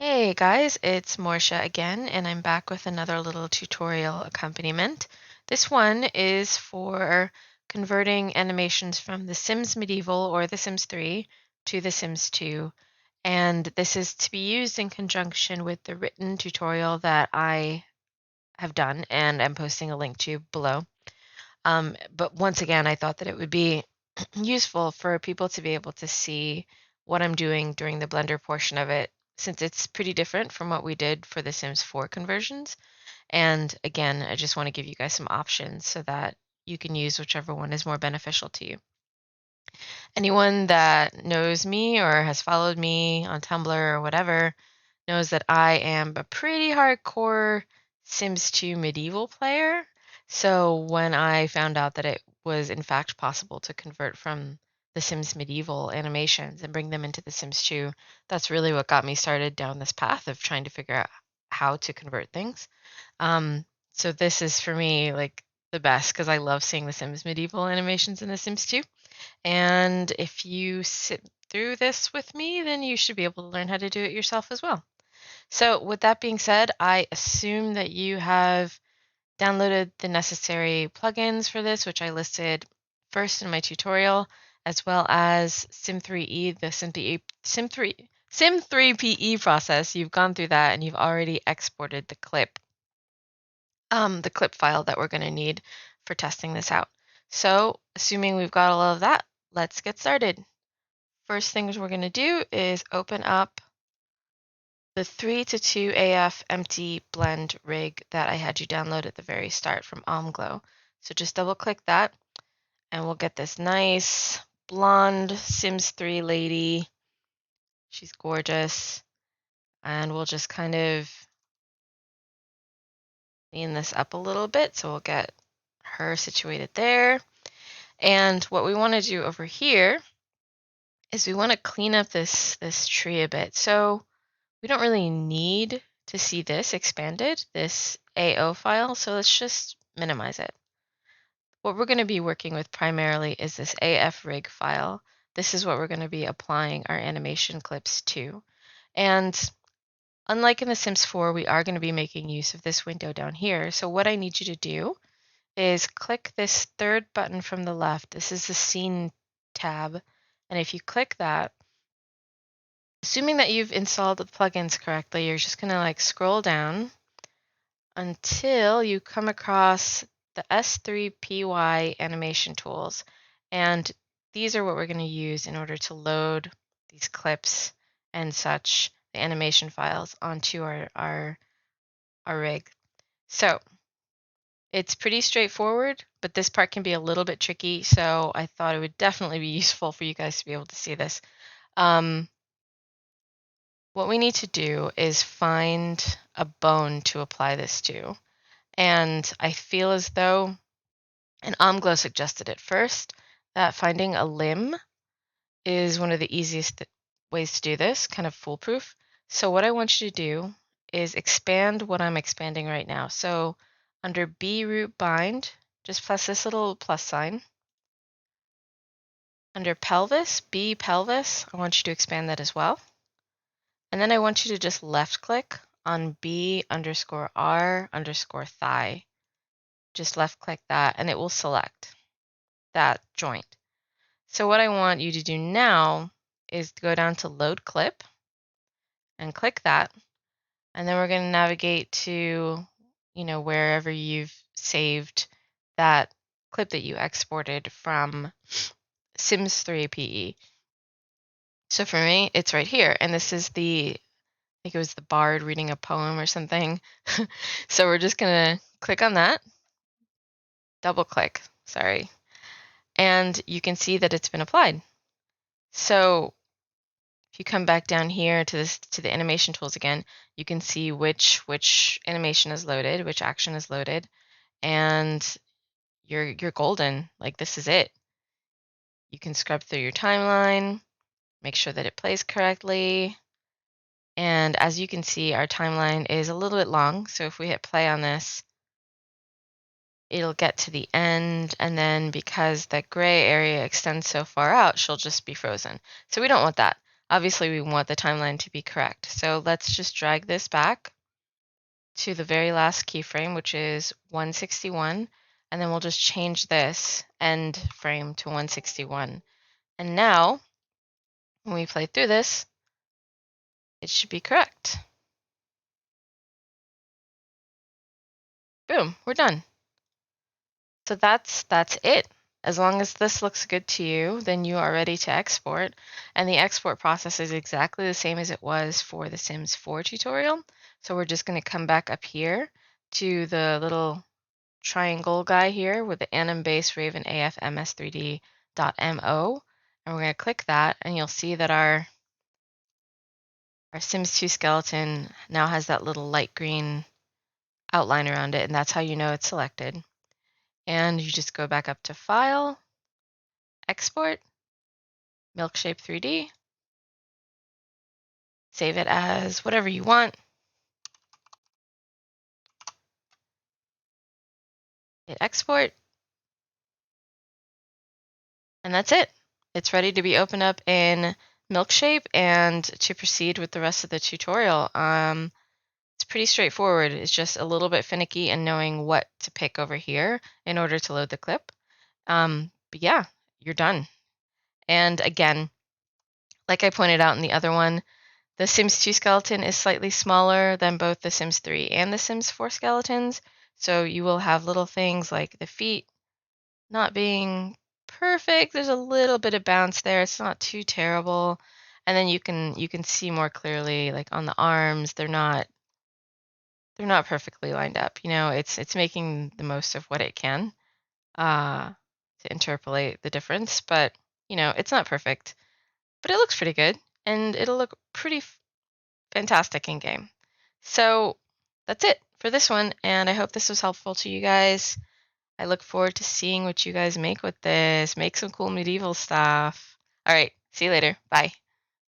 Hey guys, it's Morsha again, and I'm back with another little tutorial accompaniment. This one is for converting animations from The Sims Medieval or The Sims 3 to The Sims 2. And this is to be used in conjunction with the written tutorial that I have done, and I'm posting a link to below. But once again, I thought that it would be useful for people to be able to see what I'm doing during the Blender portion of it, since it's pretty different from what we did for the Sims 4 conversions. And again, I just want to give you guys some options so that you can use whichever one is more beneficial to you. Anyone that knows me or has followed me on Tumblr or whatever knows that I am a pretty hardcore Sims 2 medieval player. So when I found out that it was in fact possible to convert from the Sims medieval animations and bring them into the Sims 2, that's really what got me started down this path of trying to figure out how to convert things. So this is for me like the best because I love seeing the Sims medieval animations in the Sims 2. And if you sit through this with me, then you should be able to learn how to do it yourself as well. So, with that being said, I assume that you have downloaded the necessary plugins for this, which I listed first in my tutorial, as well as Sim3E, the Sim3PE process. You've gone through that and you've already exported the clip file that we're going to need for testing this out. So, assuming we've got all of that, let's get started. First things we're going to do is open up the 3:2 AF empty blend rig that I had you download at the very start from Omglow. So just double click that and we'll get this nice blonde Sims 3 lady. She's gorgeous. And we'll just kind of clean this up a little bit. So we'll get her situated there. And what we want to do over here is we want to clean up this tree a bit. So we don't really need to see this expanded, this AO file, so let's just minimize it. What we're going to be working with primarily is this AF rig file. This is what we're going to be applying our animation clips to. And unlike in The Sims 4, we are going to be making use of this window down here. So what I need you to do is click this third button from the left. This is the Scene tab. And if you click that, assuming that you've installed the plugins correctly, you're just going to like scroll down until you come across the S3PY animation tools. And these are what we're going to use in order to load these clips and such, the animation files, onto our rig. So it's pretty straightforward, but this part can be a little bit tricky. So I thought it would definitely be useful for you guys to be able to see this. What we need to do is find a bone to apply this to. And I feel as though, and Omglow suggested it first, that finding a limb is one of the easiest ways to do this, kind of foolproof. So what I want you to do is expand what I'm expanding right now. So under B root bind, just press this little plus sign. Under pelvis, B pelvis, I want you to expand that as well. And then I want you to just left click on B_R_thigh. Just left click that and it will select that joint. So what I want you to do now is to go down to load clip and click that. And then we're going to navigate to, wherever you've saved that clip that you exported from Sims 3 PE. So for me, it's right here. And this is I think it was the bard reading a poem or something. So we're just going to click on that, double click, sorry. And you can see that it's been applied. So if you come back down here to the animation tools again, you can see which animation is loaded, which action is loaded, and you're golden. Like this is it. You can scrub through your timeline, make sure that it plays correctly. And as you can see, our timeline is a little bit long. So if we hit play on this, it'll get to the end. And then because that gray area extends so far out, she'll just be frozen. So we don't want that. obviously we want the timeline to be correct. So let's just drag this back to the very last keyframe, which is 161, and then we'll just change this end frame to 161. And now, when we play through this, it should be correct. Boom, we're done. So that's it. As long as this looks good to you, then you are ready to export. And the export process is exactly the same as it was for the Sims 4 tutorial. So we're just going to come back up here to the little triangle guy here with the anim base raven af ms3d.mo, and we're going to click that, and you'll see that our Sims 2 skeleton now has that little light green outline around it, and that's how you know it's selected. And you just go back up to File, Export, Milkshape 3D, save it as whatever you want, hit Export, and that's it. It's ready to be opened up in Milkshape and to proceed with the rest of the tutorial. It's pretty straightforward. It's just a little bit finicky in knowing what to pick over here in order to load the clip. But yeah, you're done. And again, like I pointed out in the other one, the Sims 2 skeleton is slightly smaller than both the Sims 3 and the Sims 4 skeletons. So you will have little things like the feet not being perfect. There's a little bit of bounce there. It's not too terrible. And then you can see more clearly, like on the arms, they're not perfectly lined up. It's making the most of what it can to interpolate the difference, but it's not perfect. But it looks pretty good, and it'll look pretty fantastic in game. So that's it for this one, and I hope this was helpful to you guys. I look forward to seeing what you guys make with this. Make some cool medieval stuff. All right, see you later. Bye.